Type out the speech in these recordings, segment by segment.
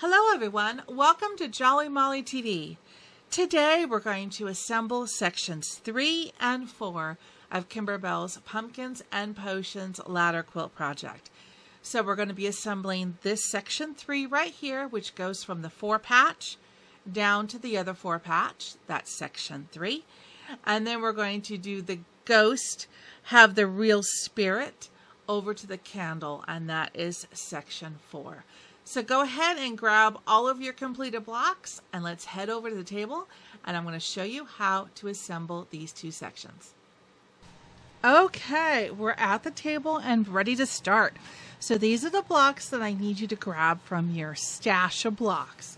Hello everyone, welcome to Jolly Molly TV. Today we're going to assemble sections 3 and 4 of Kimberbell's Pumpkins and Potions ladder quilt project. So we're going to be assembling this section 3 right here, which goes from the 4 patch down to the other 4 patch. That's section 3. And then we're going to do the ghost, have the real spirit over to the candle, and that is section 4. So go ahead and grab all of your completed blocks and let's head over to the table and I'm going to show you how to assemble these two sections. Okay, we're at the table and ready to start. So these are the blocks that I need you to grab from your stash of blocks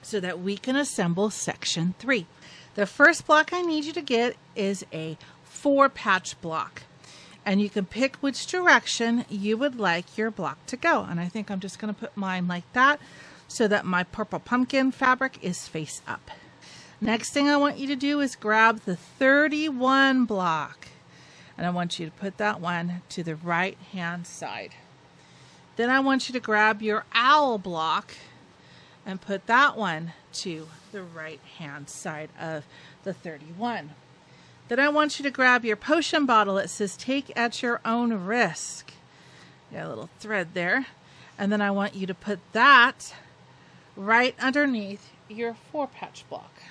so that we can assemble section 3. The first block I need you to get is a 4-patch block. And you can pick which direction you would like your block to go. And I think I'm just going to put mine like that so that my purple pumpkin fabric is face up. Next thing I want you to do is grab the 31 block. And I want you to put that one to the right hand side. Then I want you to grab your owl block and put that one to the right hand side of the 31. Then I want you to grab your potion bottle. It says take at your own risk. Got a little thread there. And then I want you to put that right underneath your 4-patch block.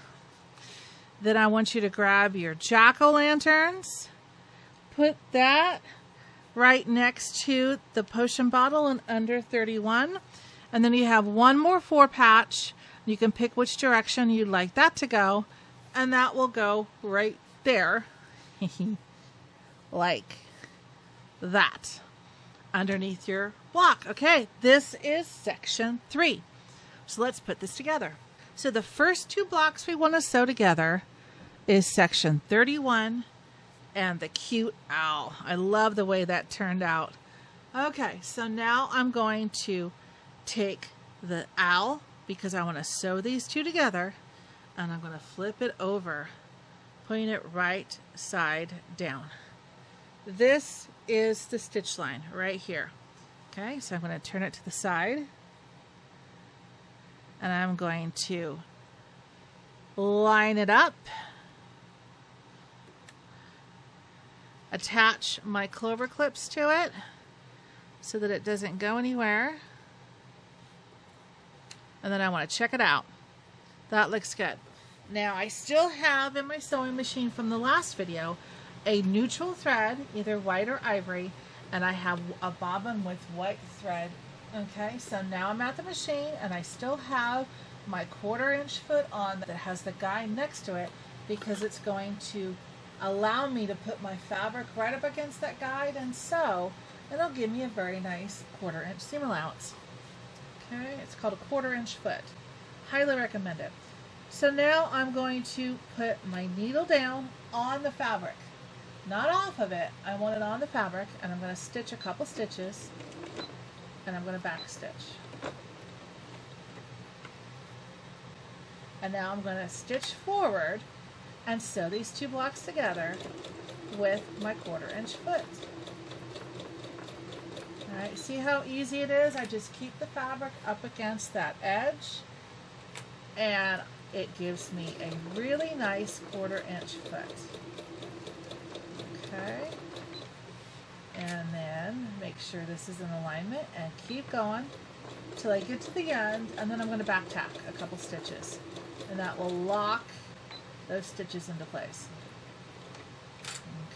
Then I want you to grab your jack-o'-lanterns. Put that right next to the potion bottle and under 31. And then you have one more 4-patch. You can pick which direction you'd like that to go. And that will go right there like that underneath your block. Okay, this is section 3. So let's put this together. So the first 2 blocks we want to sew together is section 31 and the cute owl. I love the way that turned out. Okay, so now I'm going to take the owl because I want to sew these 2 together and I'm going to flip it over, putting it right side down. This is the stitch line right here. Okay, so I'm going to turn it to the side and I'm going to line it up, attach my clover clips to it so that it doesn't go anywhere, and then I want to check it out. That looks good. Now I still have in my sewing machine from the last video a neutral thread, either white or ivory, and I have a bobbin with white thread. Okay, so now I'm at the machine and I still have my 1/4-inch foot on that has the guide next to it because it's going to allow me to put my fabric right up against that guide and sew. It'll give me a very nice 1/4-inch seam allowance. Okay, it's called a 1/4-inch foot. Highly recommend it. So now I'm going to put my needle down on the fabric. Not off of it, I want it on the fabric, and I'm going to stitch a couple stitches and I'm going to back stitch. And now I'm going to stitch forward and sew these 2 blocks together with my 1/4-inch foot. Alright, see how easy it is? I just keep the fabric up against that edge and it gives me a really nice 1/4-inch foot. Okay, and then make sure this is in alignment and keep going till I get to the end, and then I'm going to back tack a couple stitches and that will lock those stitches into place.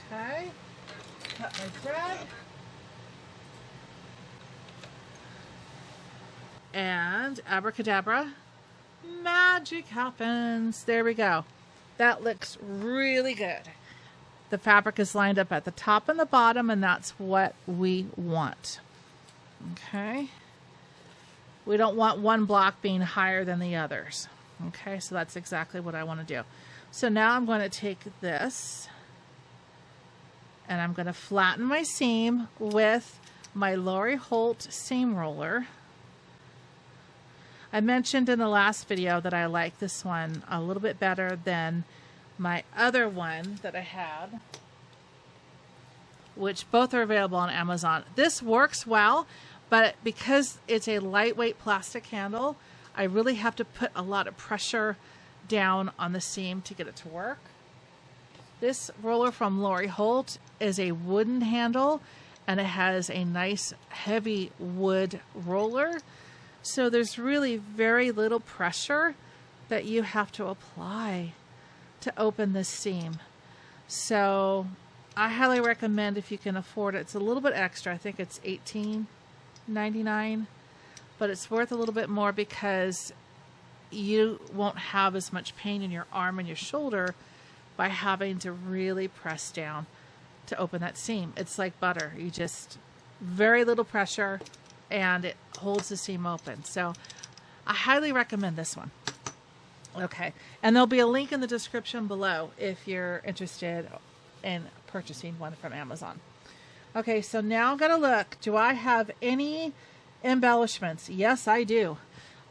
Okay, cut my thread and abracadabra, magic happens. There we go. That looks really good. The fabric is lined up at the top and the bottom, and that's what we want. Okay. We don't want one block being higher than the others. Okay, so that's exactly what I want to do. So now I'm going to take this and I'm going to flatten my seam with my Lori Holt seam roller. I mentioned in the last video that I like this one a little bit better than my other one that I had, which both are available on Amazon. This works well, But because it's a lightweight plastic handle, I really have to put a lot of pressure down on the seam to get it to work. This roller from Lori Holt is a wooden handle, and it has a nice heavy wood roller. So there's really very little pressure that you have to apply to open this seam. So I highly recommend, if you can afford it. It's a little bit extra. I think it's $18.99, but it's worth a little bit more because you won't have as much pain in your arm and your shoulder by having to really press down to open that seam. It's like butter. You just, very little pressure and it holds the seam open. So I highly recommend this one. Okay, and there'll be a link in the description below if you're interested in purchasing one from Amazon. Okay, so now I'm gonna look. Do I have any embellishments? Yes, I do.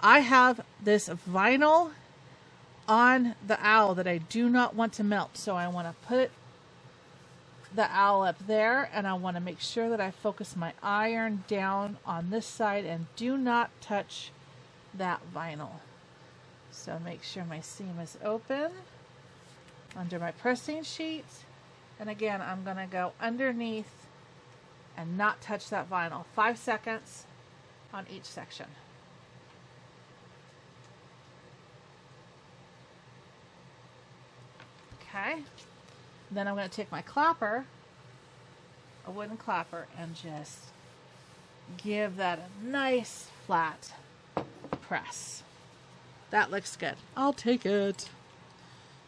I have this vinyl on the owl that I do not want to melt. So I want to put the owl up there, and I want to make sure that I focus my iron down on this side and do not touch that vinyl. So make sure my seam is open under my pressing sheet. And again, I'm going to go underneath and not touch that vinyl. 5 seconds on each section. Okay. Then I'm going to take my clapper, a wooden clapper, and just give that a nice flat press. That looks good. I'll take it.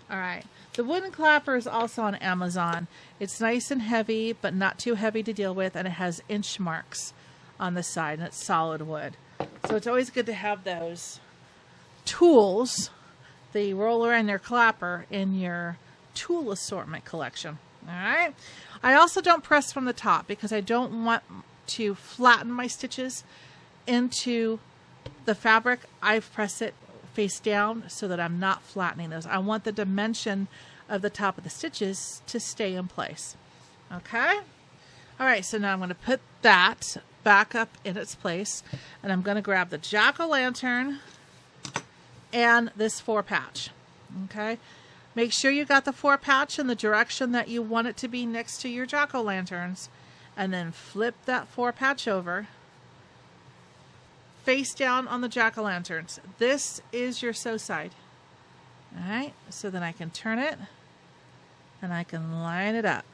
All right. The wooden clapper is also on Amazon. It's nice and heavy, but not too heavy to deal with, and it has inch marks on the side, and it's solid wood. So it's always good to have those tools, the roller and your clapper, in your tool assortment collection. All right. I also don't press from the top because I don't want to flatten my stitches into the fabric. I press it face down so that I'm not flattening those. I want the dimension of the top of the stitches to stay in place. Okay. All right. So now I'm going to put that back up in its place, and I'm going to grab the jack-o'-lantern and this 4-patch. Okay. Make sure you got the 4-patch in the direction that you want it to be next to your jack-o'-lanterns, and then flip that 4-patch over face down on the jack-o'-lanterns. This is your sew side. All right, so then I can turn it and I can line it up.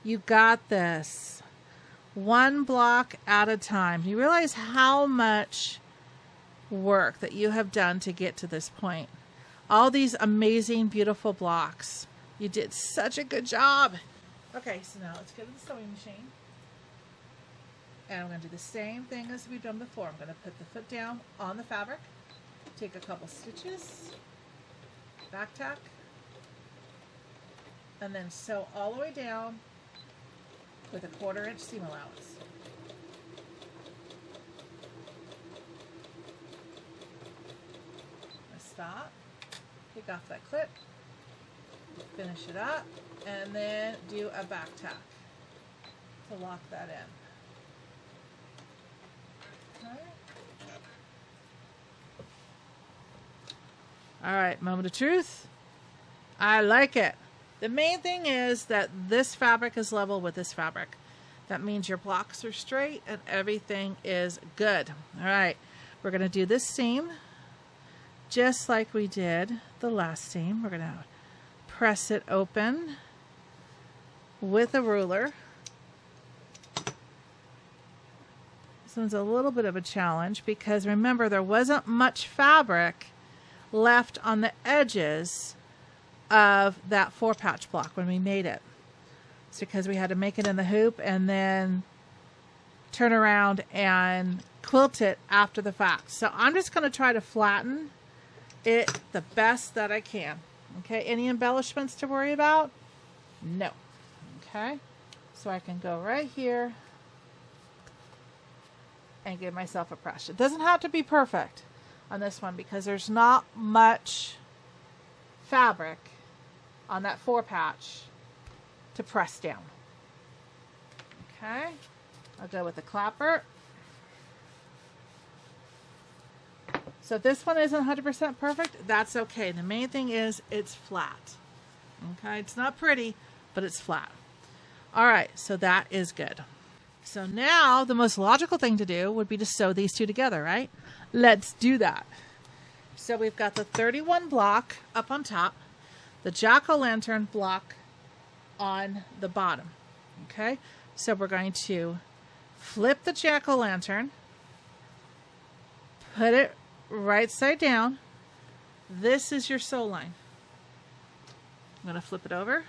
You got this. One block at a time. You realize how much work that you have done to get to this point. All these amazing, beautiful blocks. You did such a good job. Okay, so now let's go to the sewing machine. And I'm going to do the same thing as we've done before. I'm going to put the foot down on the fabric, take a couple stitches, back tack, and then sew all the way down with a 1/4 inch seam allowance. Stop, take off that clip, finish it up, and then do a back tack to lock that in. All right, moment of truth. I like it. The main thing is that this fabric is level with this fabric. That means your blocks are straight and everything is good. All right, we're going to do this seam just like we did the last seam. We're going to press it open with a ruler. This one's a little bit of a challenge because remember, there wasn't much fabric left on the edges of that 4-patch block when we made it. It's because we had to make it in the hoop and then turn around and quilt it after the fact. So I'm just going to try to flatten it the best that I can. Okay, any embellishments to worry about? No. Okay, so I can go right here and give myself a press. It doesn't have to be perfect on this one because there's not much fabric on that 4-patch to press down. Okay, I'll go with the clapper. So if this one isn't 100% perfect, that's okay. The main thing is it's flat. Okay, it's not pretty, but it's flat. All right, so that is good. So now the most logical thing to do would be to sew these two together, right? Let's do that. So we've got the 31 block up on top, the jack-o'-lantern block on the bottom. Okay, so we're going to flip the jack-o'-lantern, put it right side down. This is your sew line. I'm going to flip it over.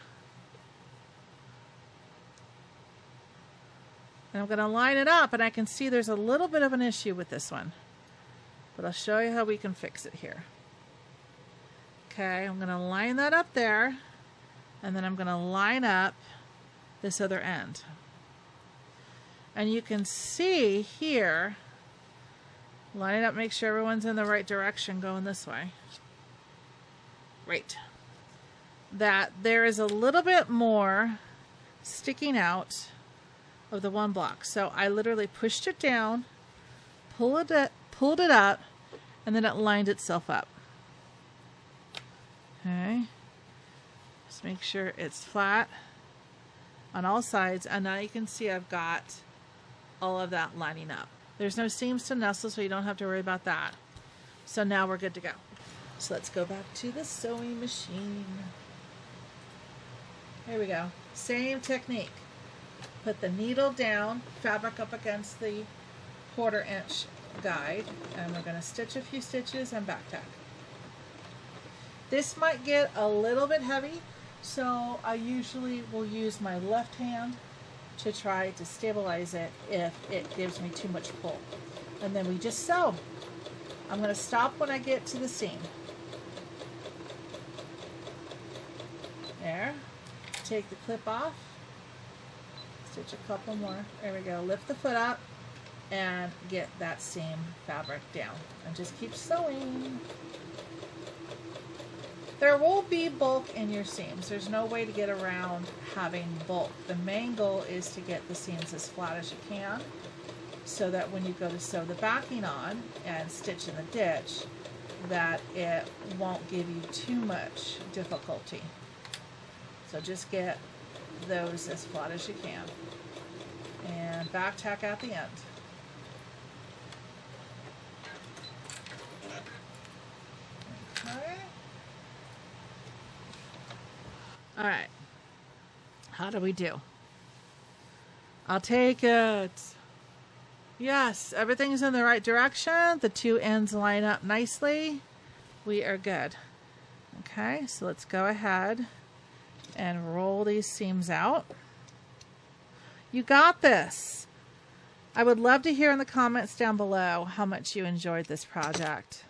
And I'm going to line it up, and I can see there's a little bit of an issue with this one. But I'll show you how we can fix it here. Okay, I'm going to line that up there, and then I'm going to line up this other end. And you can see here, line it up, make sure everyone's in the right direction going this way. Right. That there is a little bit more sticking out of the one block. So I literally pushed it down, pulled it up, and then it lined itself up. Okay. Just make sure it's flat on all sides, and now you can see I've got all of that lining up. There's no seams to nestle, so you don't have to worry about that. So now we're good to go. So let's go back to the sewing machine. Here we go. Same technique. Put the needle down, fabric up against the 1/4 inch guide, and we're going to stitch a few stitches and back tack. This might get a little bit heavy, so I usually will use my left hand to try to stabilize it if it gives me too much pull. And then we just sew. I'm going to stop when I get to the seam. There. Take the clip off. Stitch a couple more. There we go. Lift the foot up and get that seam fabric down. And just keep sewing. There will be bulk in your seams. There's no way to get around having bulk. The main goal is to get the seams as flat as you can, so that when you go to sew the backing on and stitch in the ditch, that it won't give you too much difficulty. So just get those as flat as you can. And back tack at the end. Okay. All right. How do we do? I'll take it. Yes, everything's in the right direction. The two ends line up nicely. We are good. Okay, so let's go ahead and roll these seams out. You got this. I would love to hear in the comments down below how much you enjoyed this project.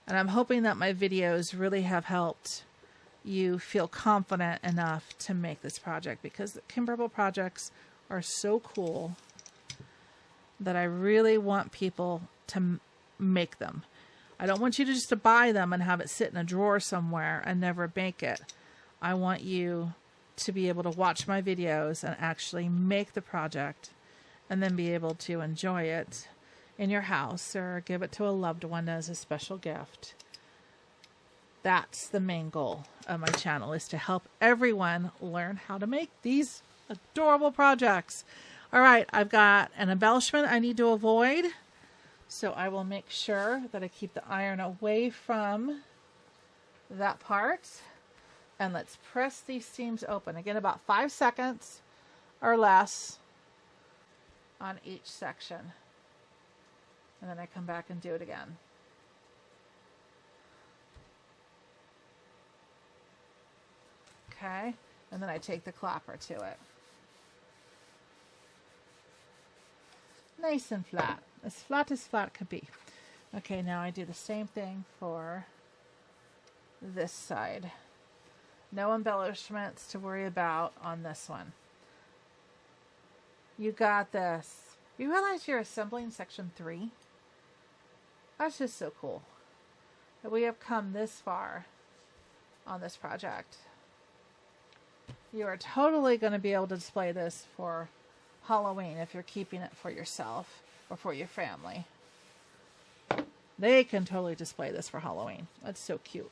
And I'm hoping that my videos really have helped you feel confident enough to make this project, because the Kimberbell projects are so cool that I really want people to make them. I don't want you to just to buy them and have it sit in a drawer somewhere and never make it. I want you to be able to watch my videos and actually make the project, and then be able to enjoy it in your house or give it to a loved one as a special gift. That's the main goal of my channel, is to help everyone learn how to make these adorable projects. All right, I've got an embellishment I need to avoid, so I will make sure that I keep the iron away from that part. And let's press these seams open. Again, about 5 seconds or less on each section. And then I come back and do it again. Okay, and then I take the clapper to it. Nice and flat as flat could be. Okay, now I do the same thing for this side. No embellishments to worry about on this one. You got this. You realize you're assembling section 3? That's just so cool that we have come this far on this project. You are totally going to be able to display this for Halloween if you're keeping it for yourself or for your family. They can totally display this for Halloween. That's so cute.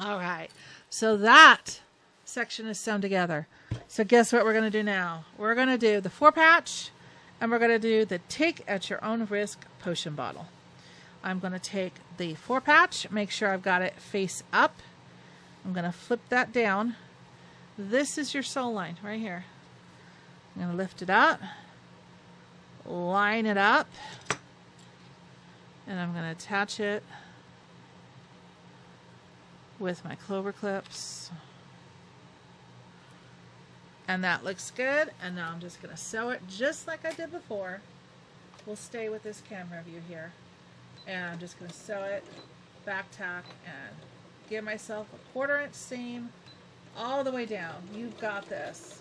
All right, so that section is sewn together. So guess what we're going to do now? We're going to do the 4-patch, and we're going to do the Take at Your Own Risk potion bottle. I'm going to take the 4-patch, make sure I've got it face up. I'm going to flip that down. This is your sew line right here. I'm going to lift it up, line it up, and I'm going to attach it with my Clover clips. And that looks good. And now I'm just going to sew it just like I did before. We'll stay with this camera view here. And I'm just going to sew it, back tack, and give myself a 1/4 inch seam all the way down. You've got this.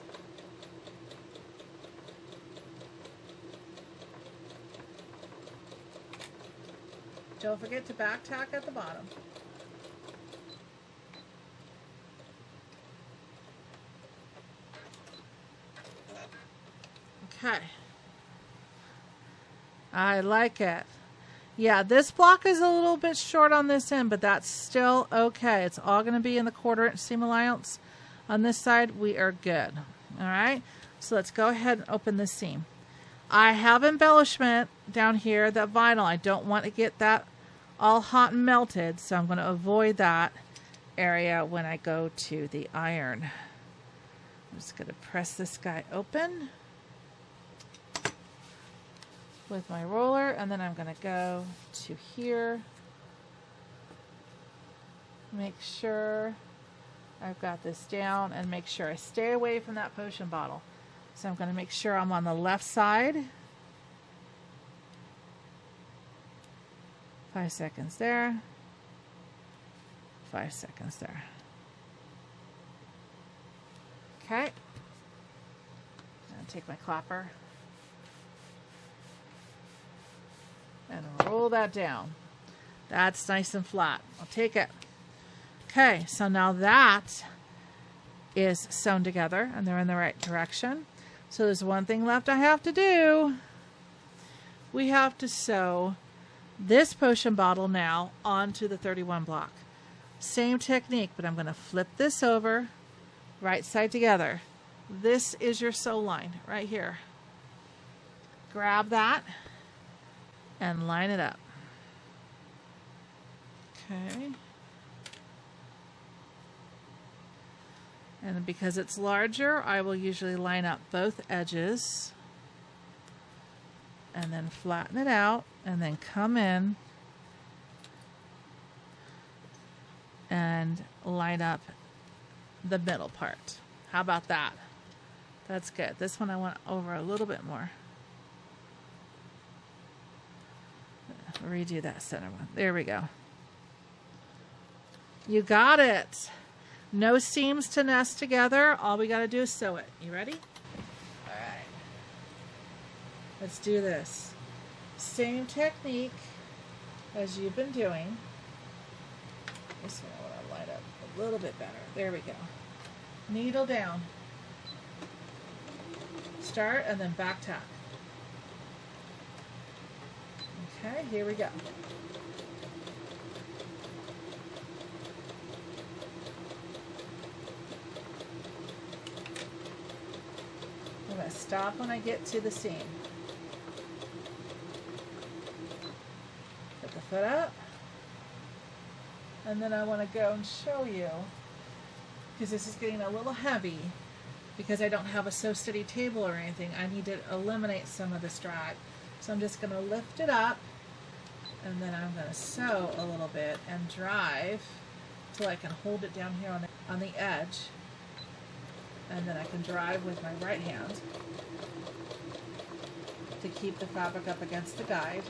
Don't forget to back tack at the bottom. Okay. I like it. Yeah, this block is a little bit short on this end, but that's still okay. It's all going to be in the 1/4 inch seam allowance. On this side, we are good. All right, so let's go ahead and open this seam. I have embellishment down here, that vinyl. I don't want to get that all hot and melted, so I'm going to avoid that area when I go to the iron. I'm just going to press this guy open with my roller, and then I'm going to go to here, make sure I've got this down, and make sure I stay away from that potion bottle. So I'm going to make sure I'm on the left side. 5 seconds there, 5 seconds there. Okay, and take my clapper and roll that down. That's nice and flat. I'll take it. Okay, so now that is sewn together and they're in the right direction. So there's one thing left I have to do. We have to sew this potion bottle now onto the 31 block. Same technique, but I'm going to flip this over, right side together. This is your sew line right here. Grab that and line it up. Okay. And because it's larger, I will usually line up both edges and then flatten it out and then come in and line up the middle part. How about that? That's good. This one I want over a little bit more. Redo that center one. There we go. You got it. No seams to nest together. All we got to do is sew it. You ready? All right. Let's do this. Same technique as you've been doing. This one I want to line up a little bit better. There we go. Needle down. Start and then back tack. Okay, here we go. I'm going to stop when I get to the seam. Put the foot up. And then I want to go and show you, because this is getting a little heavy, because I don't have a sew steady table or anything, I need to eliminate some of this drag. So I'm just going to lift it up, and then I'm going to sew a little bit and drive till I can hold it down here on the edge. And then I can drive with my right hand to keep the fabric up against the guide.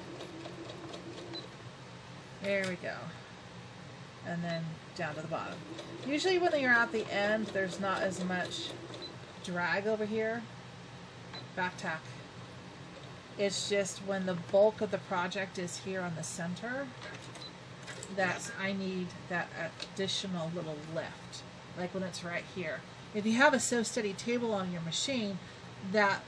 There we go. And then down to the bottom. Usually when you're at the end, there's not as much drag over here. Back tack. It's just when the bulk of the project is here on the center, that I need that additional little lift, like when it's right here. If you have a sew steady table on your machine, that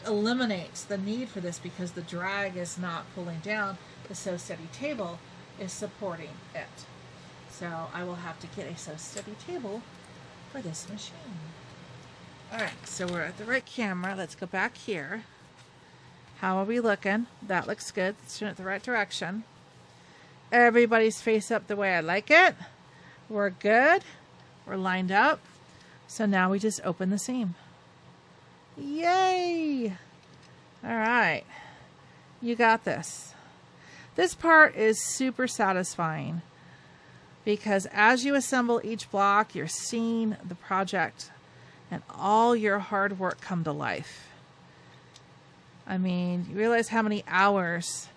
eliminates the need for this because the drag is not pulling down. The Sew Steady table is supporting it. So I will have to get a Sew Steady table for this machine. Alright, so we're at the right camera. Let's go back here. How are we looking? That looks good. It's in the right direction. Everybody's face up the way I like it. We're good. We're lined up. So now we just open the seam. Yay! Alright. You got this. This part is super satisfying because as you assemble each block, you're seeing the project and all your hard work come to life. I mean, you realize how many hours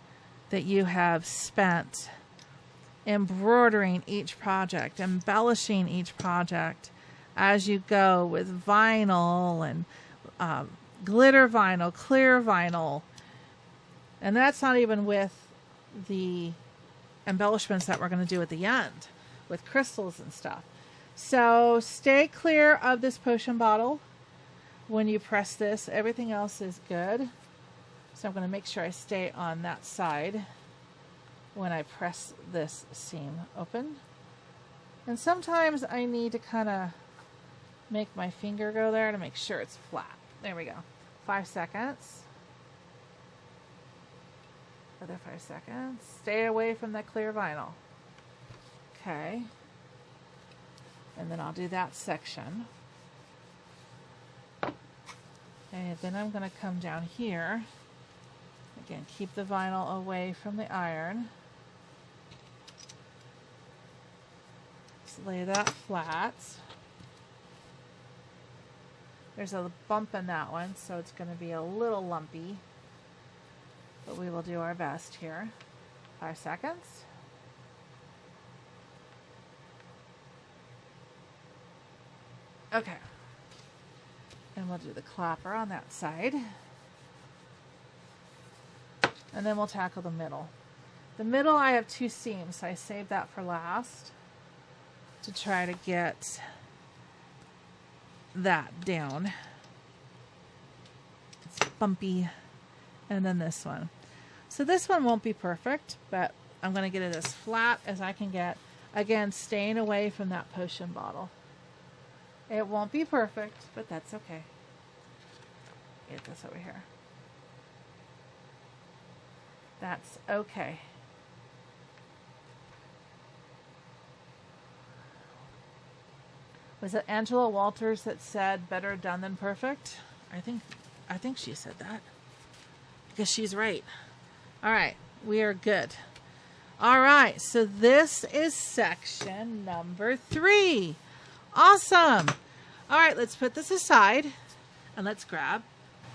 that you have spent embroidering each project, embellishing each project as you go with vinyl and glitter vinyl, clear vinyl. And that's not even with the embellishments that we're going to do at the end with crystals and stuff. So stay clear of this potion bottle when you press this. Everything else is good. So I'm going to make sure I stay on that side when I press this seam open. And sometimes I need to kind of make my finger go there to make sure it's flat. There we go. 5 seconds. Another 5 seconds. Stay away from the clear vinyl. Okay. And then I'll do that section. And then I'm going to come down here. Again, keep the vinyl away from the iron. Just lay that flat. There's a bump in that one, so it's going to be a little lumpy. But we will do our best here. 5 seconds. Okay. And we'll do the clapper on that side. And then we'll tackle the middle. The middle, I have 2 seams, so I saved that for last to try to get that down. It's bumpy. And then this one. So this one won't be perfect, but I'm going to get it as flat as I can get. Again, staying away from that potion bottle. It won't be perfect, but that's okay. Get this over here. That's okay. Was it Angela Walters that said better done than perfect? I think she said that. Because she's right. All right, we are good. All right, so this is section number 3. Awesome. All right, let's put this aside and let's grab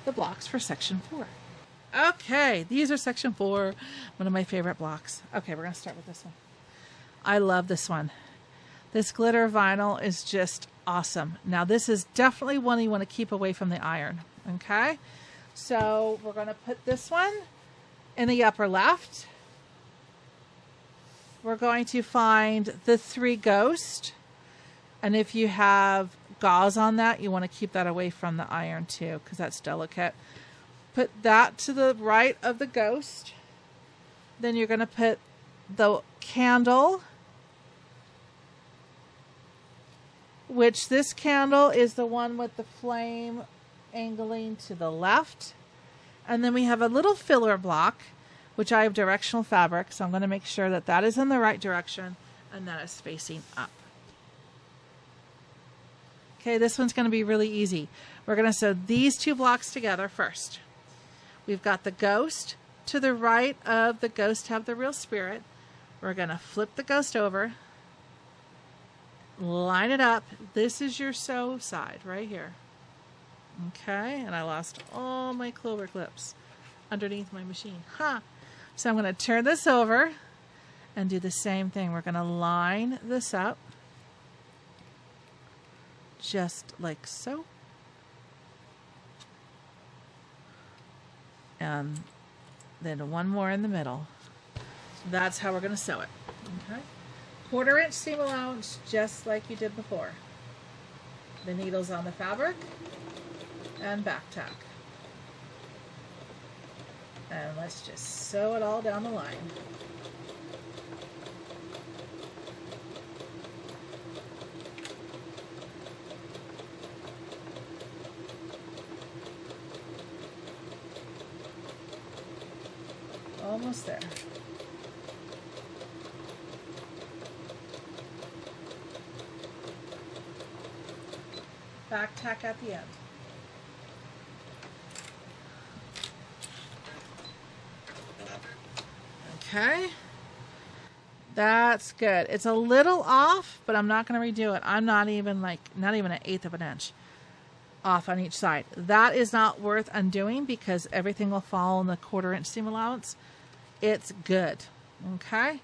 the blocks for section 4. Okay, these are section 4, one of my favorite blocks. Okay, we're going to start with this one. I love this one. This glitter vinyl is just awesome. Now, this is definitely one you want to keep away from the iron, okay? So we're going to put this one in the upper left. We're going to find the 3 Ghost. And if you have gauze on that, you want to keep that away from the iron too, because that's delicate. Put that to the right of the Ghost. Then you're going to put the candle, which this candle is the one with the flame angling to the left. And then we have a little filler block, which I have directional fabric, so I'm going to make sure that that is in the right direction and that is facing up. Okay, this one's going to be really easy. We're going to sew these 2 blocks together first. We've got the Ghost to the right of the Ghost have the Real Spirit. We're going to flip the Ghost over, line it up. This is your sew side right here. Okay, and I lost all my Clover clips underneath my machine. So I'm going to turn this over and do the same thing. We're going to line this up just like so. And then one more in the middle. So that's how we're going to sew it. Okay, 1/4 inch seam allowance, just like you did before. The needle's on the fabric and back tack. And let's just sew it all down the line. Almost there. Back tack at the end. Okay, that's good. It's a little off, but I'm not going to redo it. I'm not even an 1/8 of an inch off on each side. That is not worth undoing because everything will fall in the 1/4 inch seam allowance. It's good. Okay.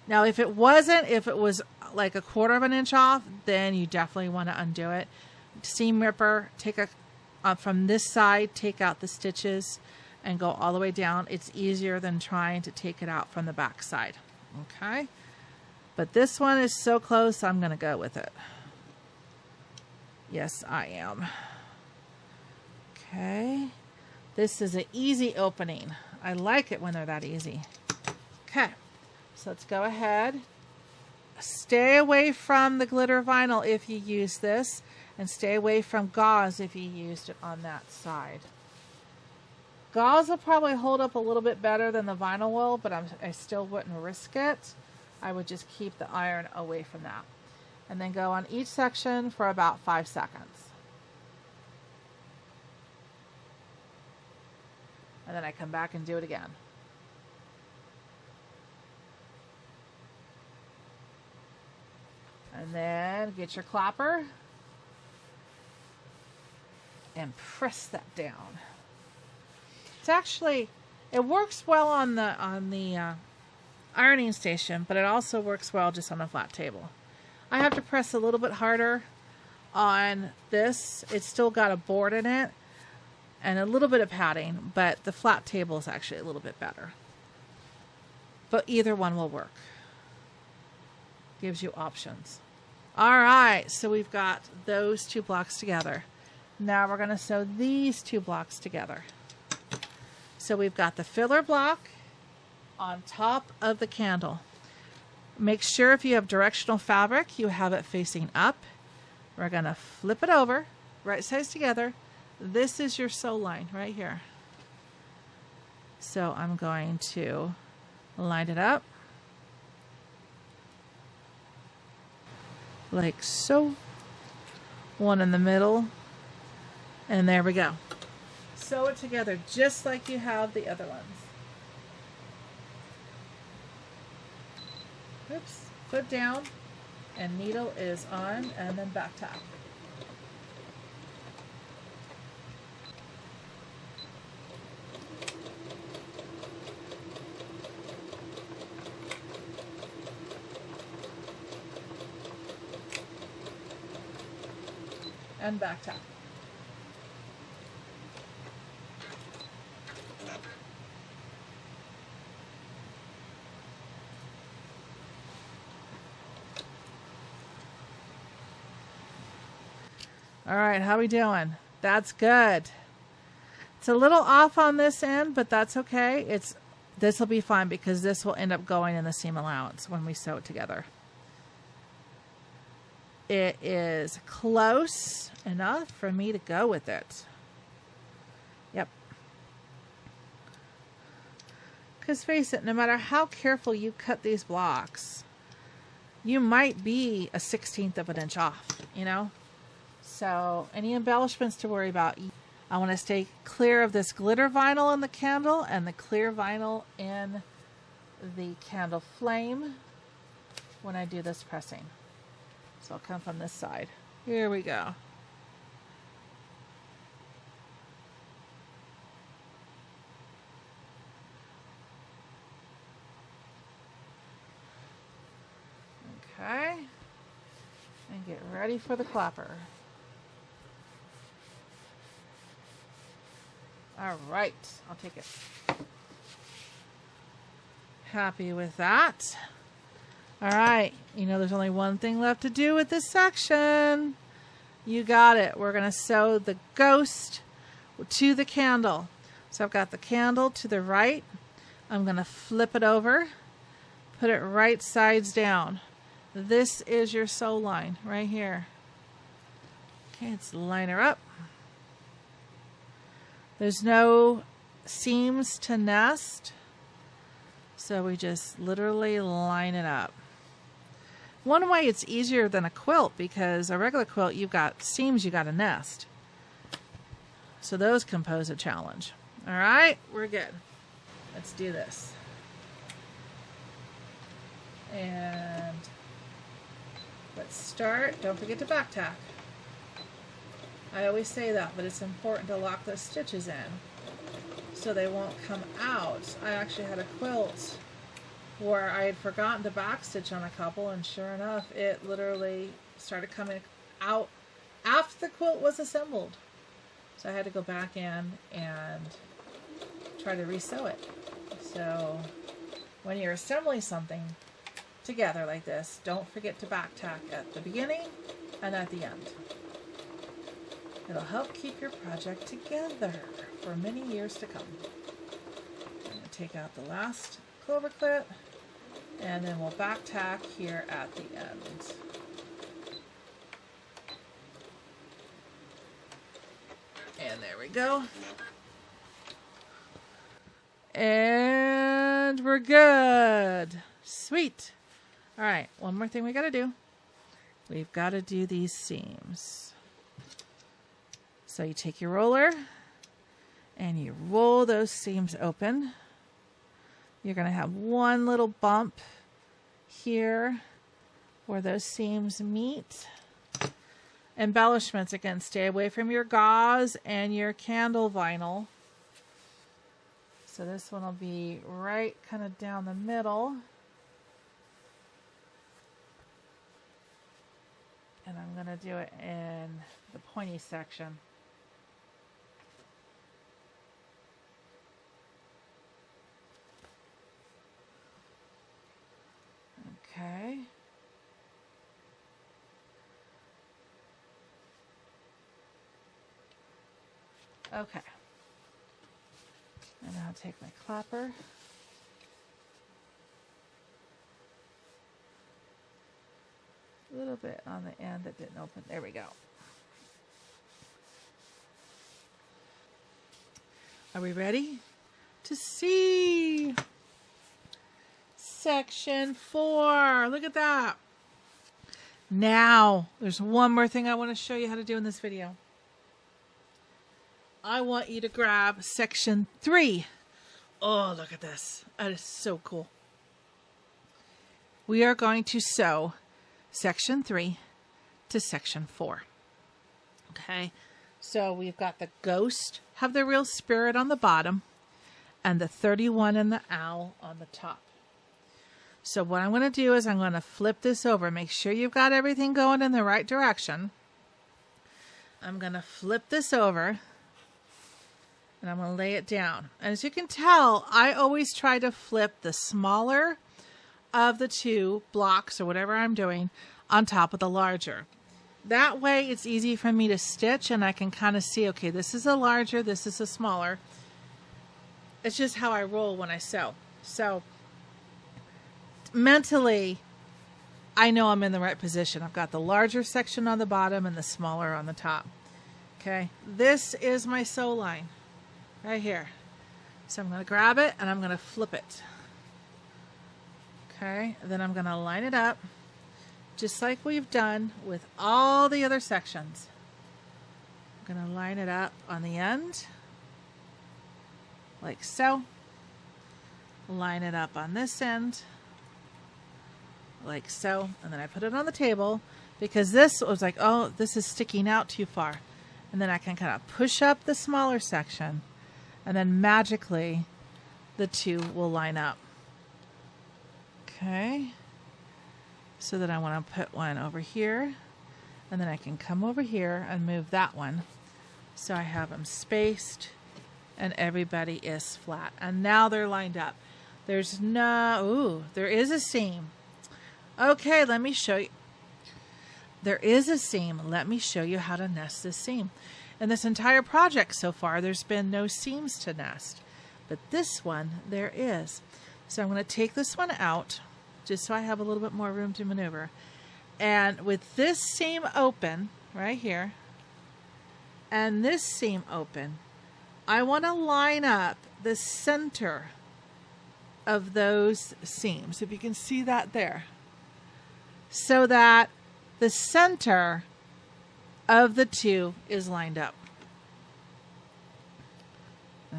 Now, if it was like a 1/4 of an inch off, then you definitely want to undo it. Seam ripper, from this side, take out the stitches and go all the way down. It's easier than trying to take it out from the back side. Okay. But this one is so close, I'm going to go with it. Yes, I am. Okay. This is an easy opening. I like it when they're that easy. Okay. So let's go ahead. Stay away from the glitter vinyl if you use this, and stay away from gauze if you used it on that side. Gauze will probably hold up a little bit better than the vinyl will, but I still wouldn't risk it. I would just keep the iron away from that. And then go on each section for about 5 seconds. And then I come back and do it again. And then get your clapper and press that down. It's actually, it works well on the ironing station, but it also works well just on a flat table. I have to press a little bit harder on this. It's still got a board in it and a little bit of padding, but the flat table is actually a little bit better. But either one will work. Gives you options. All right, so we've got those 2 blocks together. Now we're going to sew these 2 blocks together. So we've got the filler block on top of the candle. Make sure if you have directional fabric, you have it facing up. We're going to flip it over, right sides together. This is your sew line right here. So I'm going to line it up like so. One in the middle, and there we go. Sew it together just like you have the other ones. Oops, foot down, and needle is on, and then back tack. And back tack. All right, how we doing? That's good. It's a little off on this end, but that's okay. This will be fine because this will end up going in the seam allowance when we sew it together. It is close enough for me to go with it. Yep. Because face it, no matter how careful you cut these blocks, you might be a 1/16 of an inch off, you know? So any embellishments to worry about. I want to stay clear of this glitter vinyl in the candle and the clear vinyl in the candle flame when I do this pressing. So I'll come from this side. Here we go. Okay. And get ready for the clapper. All right, I'll take it. Happy with that. All right, you know there's only one thing left to do with this section. You got it. We're going to sew the ghost to the candle. So I've got the candle to the right. I'm going to flip it over, put it right sides down. This is your sew line right here. Okay, let's line her up. There's no seams to nest, so we just literally line it up. One way it's easier than a quilt, because a regular quilt, you've got seams you got to nest. So those can pose a challenge. All right, we're good. Let's do this. And let's start. Don't forget to back tack. I always say that, but it's important to lock those stitches in so they won't come out. I actually had a quilt where I had forgotten to backstitch on a couple, and sure enough, it literally started coming out after the quilt was assembled. So I had to go back in and try to resew it. So when you're assembling something together like this, don't forget to back tack at the beginning and at the end. It'll help keep your project together for many years to come. I'm going to take out the last clover clip, and then we'll back tack here at the end. And there we go. And we're good. Sweet. All right, one more thing we got to do. We've got to do these seams. So you take your roller and you roll those seams open. You're going to have one little bump here where those seams meet. Embellishments, again, stay away from your gauze and your candle vinyl. So this one will be right kind of down the middle. And I'm going to do it in the pointy section. Okay. Okay. And I'll take my clapper. A little bit on the end that didn't open. There we go. Are we ready to see section 4? Look at that. Now, there's one more thing I want to show you how to do in this video. I want you to grab section 3. Oh, look at this. That is so cool. We are going to sew section 3 to section 4. Okay, so we've got the ghost, have the real spirit on the bottom, and the 31 and the owl on the top. So what I'm going to do is I'm going to flip this over. Make sure you've got everything going in the right direction. I'm going to flip this over, and I'm going to lay it down. And as you can tell, I always try to flip the smaller of the two blocks or whatever I'm doing on top of the larger. That way it's easy for me to stitch, and I can kind of see, okay, this is a larger, this is a smaller. It's just how I roll when I sew. So mentally, I know I'm in the right position. I've got the larger section on the bottom and the smaller on the top. Okay, this is my sew line right here. So I'm going to grab it and I'm going to flip it. Okay, then I'm going to line it up just like we've done with all the other sections. I'm going to line it up on the end like so. Line it up on this end like so, and then I put it on the table because this was like, oh, this is sticking out too far. And then I can kind of push up the smaller section, and then magically the two will line up. Okay, so then I want to put one over here, and then I can come over here and move that one so I have them spaced and everybody is flat. And now they're lined up. There's no, ooh, there is a seam. Okay, let me show you. there is a seam. Let me show you how to nest this seam. In this entire project so far, there's been no seams to nest, but this one there is. So I'm going to take this one out just so I have a little bit more room to maneuver. And with this seam open right here and this seam open, I want to line up the center of those seams, if you can see that there, so that the center of the two is lined up.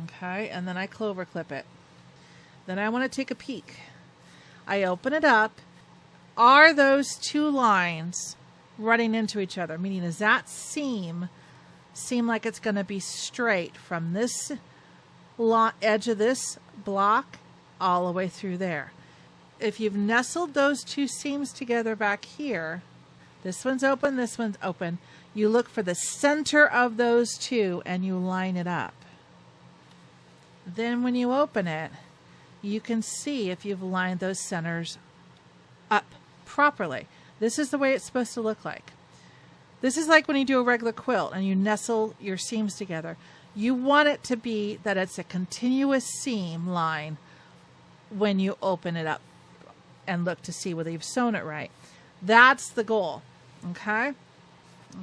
Okay, and then I clover clip it. Then I want to take a peek. I open it up. Are those two lines running into each other? Meaning, does that seam seem like it's going to be straight from this edge of this block all the way through there? If you've nestled those two seams together back here, this one's open, this one's open, you look for the center of those two and you line it up. Then when you open it, you can see if you've lined those centers up properly. This is the way it's supposed to look like. This is like when you do a regular quilt and you nestle your seams together. You want it to be that it's a continuous seam line when you open it up and look to see whether you've sewn it right. That's the goal. Okay?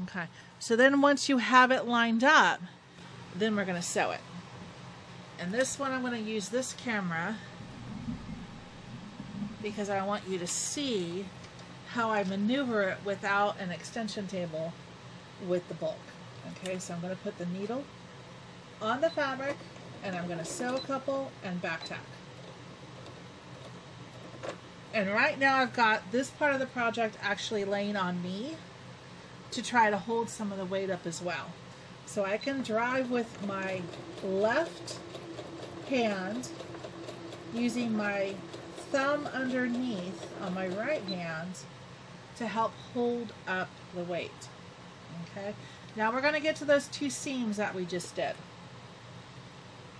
Okay. So then once you have it lined up, then we're going to sew it. And this one I'm going to use this camera because I want you to see how I maneuver it without an extension table with the bulk. Okay, so I'm going to put the needle on the fabric and I'm going to sew a couple and back tack. And right now I've got this part of the project actually laying on me to try to hold some of the weight up as well. So I can drive with my left hand using my thumb underneath on my right hand to help hold up the weight. Okay, now we're going to get to those two seams that we just did.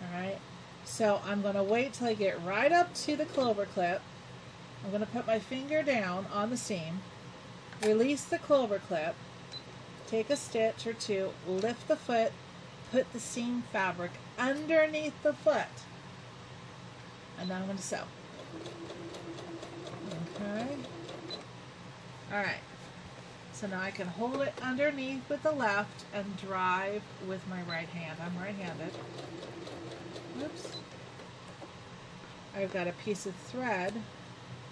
Alright, so I'm going to wait till I get right up to the clover clip. I'm going to put my finger down on the seam, release the clover clip, take a stitch or two, lift the foot, put the seam fabric underneath the foot, and then I'm going to sew. Okay. Alright, so now I can hold it underneath with the left and drive with my right hand. I'm right-handed. Oops. I've got a piece of thread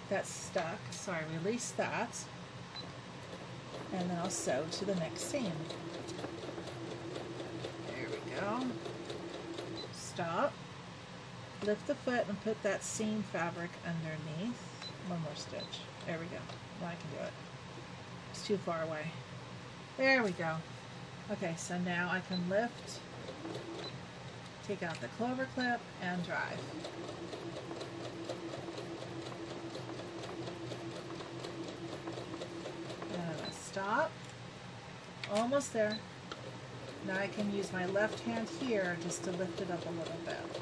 that's stuck, so I release that, and then I'll sew to the next seam. There we go. Stop. Lift the foot and put that seam fabric underneath. One more stitch. There we go. Now I can do it. It's too far away. There we go. Okay, so now I can lift, take out the clover clip, and drive. And stop. Almost there. Now I can use my left hand here just to lift it up a little bit.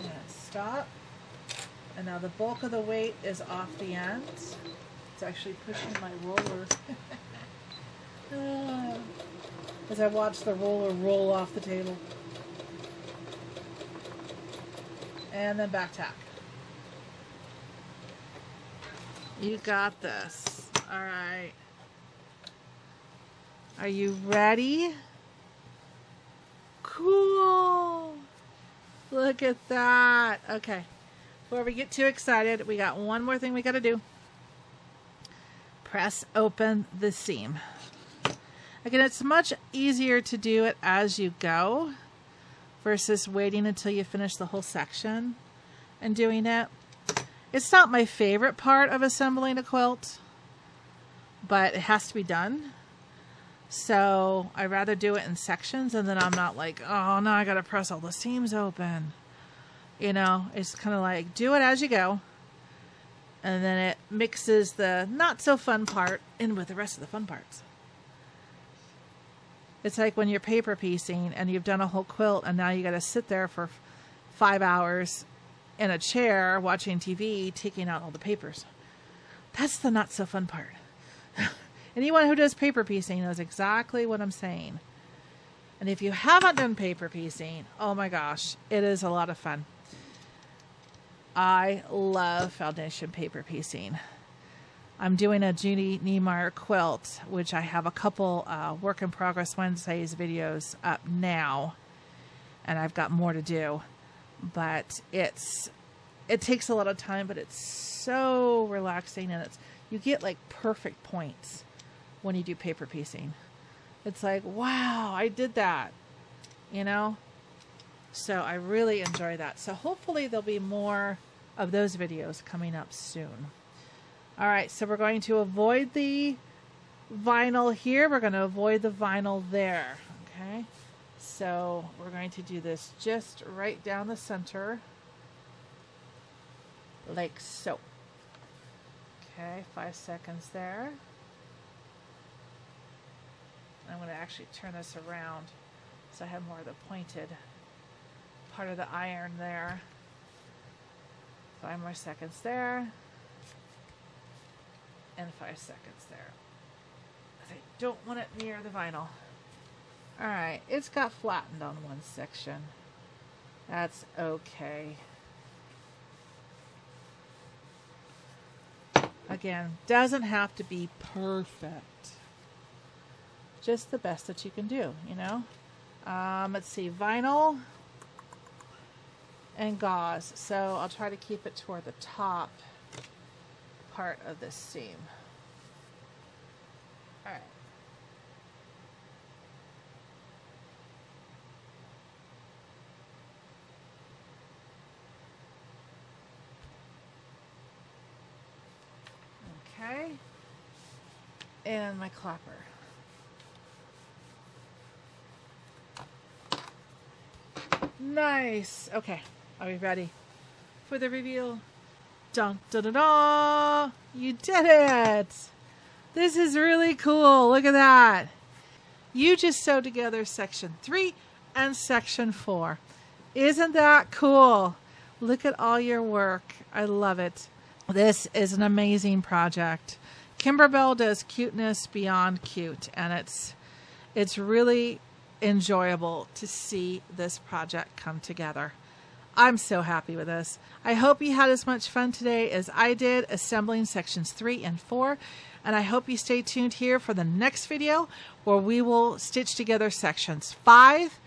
And stop. And now the bulk of the weight is off the ends. It's actually pushing my roller. As I watch the roller roll off the table. And then back tack. You got this. All right. Are you ready? Cool. Look at that. Okay. Before we get too excited, we got one more thing we got to do. Press open the seam. Again, it's much easier to do it as you go versus waiting until you finish the whole section and doing it. It's not my favorite part of assembling a quilt, but it has to be done. So I rather do it in sections, and then I'm not like, oh, now I got to press all the seams open. You know, it's kind of like do it as you go, and then it mixes the not so fun part in with the rest of the fun parts. It's like when you're paper piecing and you've done a whole quilt and now you got to sit there for 5 hours in a chair watching TV, taking out all the papers. That's the not so fun part. Anyone who does paper piecing knows exactly what I'm saying. And if you haven't done paper piecing, oh my gosh, it is a lot of fun. I love foundation paper piecing. I'm doing a Judy Niemeyer quilt, which I have a couple Work in Progress Wednesdays videos up now. And I've got more to do. But it takes a lot of time, but it's so relaxing, and you get like perfect points when you do paper piecing. It's like, wow, I did that, you know? So I really enjoy that. So hopefully there'll be more of those videos coming up soon. All right, so we're going to avoid the vinyl here. We're going to avoid the vinyl there, okay? So we're going to do this just right down the center, like so. Okay, 5 seconds there. I'm going to actually turn this around so I have more of the pointed part of the iron there. 5 more seconds there. And 5 seconds there. I don't want it near the vinyl. Alright, it's got flattened on one section. That's okay. Again, doesn't have to be perfect. Just the best that you can do, you know? Let's see, vinyl and gauze. So I'll try to keep it toward the top part of this seam. All right. Okay. And my clapper. Nice. Okay. Are we ready for the reveal? Dun, da, da, da. You did it. This is really cool. Look at that. You just sewed together section 3 and section 4. Isn't that cool? Look at all your work. I love it. This is an amazing project. Kimberbell does cuteness beyond cute, and it's really enjoyable to see this project come together. I'm so happy with this. I hope you had as much fun today as I did assembling sections 3 and 4, and I hope you stay tuned here for the next video where we will stitch together sections 5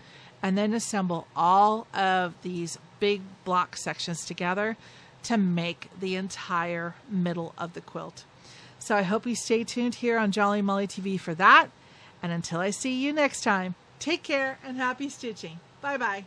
and then assemble all of these big block sections together to make the entire middle of the quilt. So I hope you stay tuned here on Jolly Molly TV for that, and until I see you next time, take care and happy stitching. Bye-bye.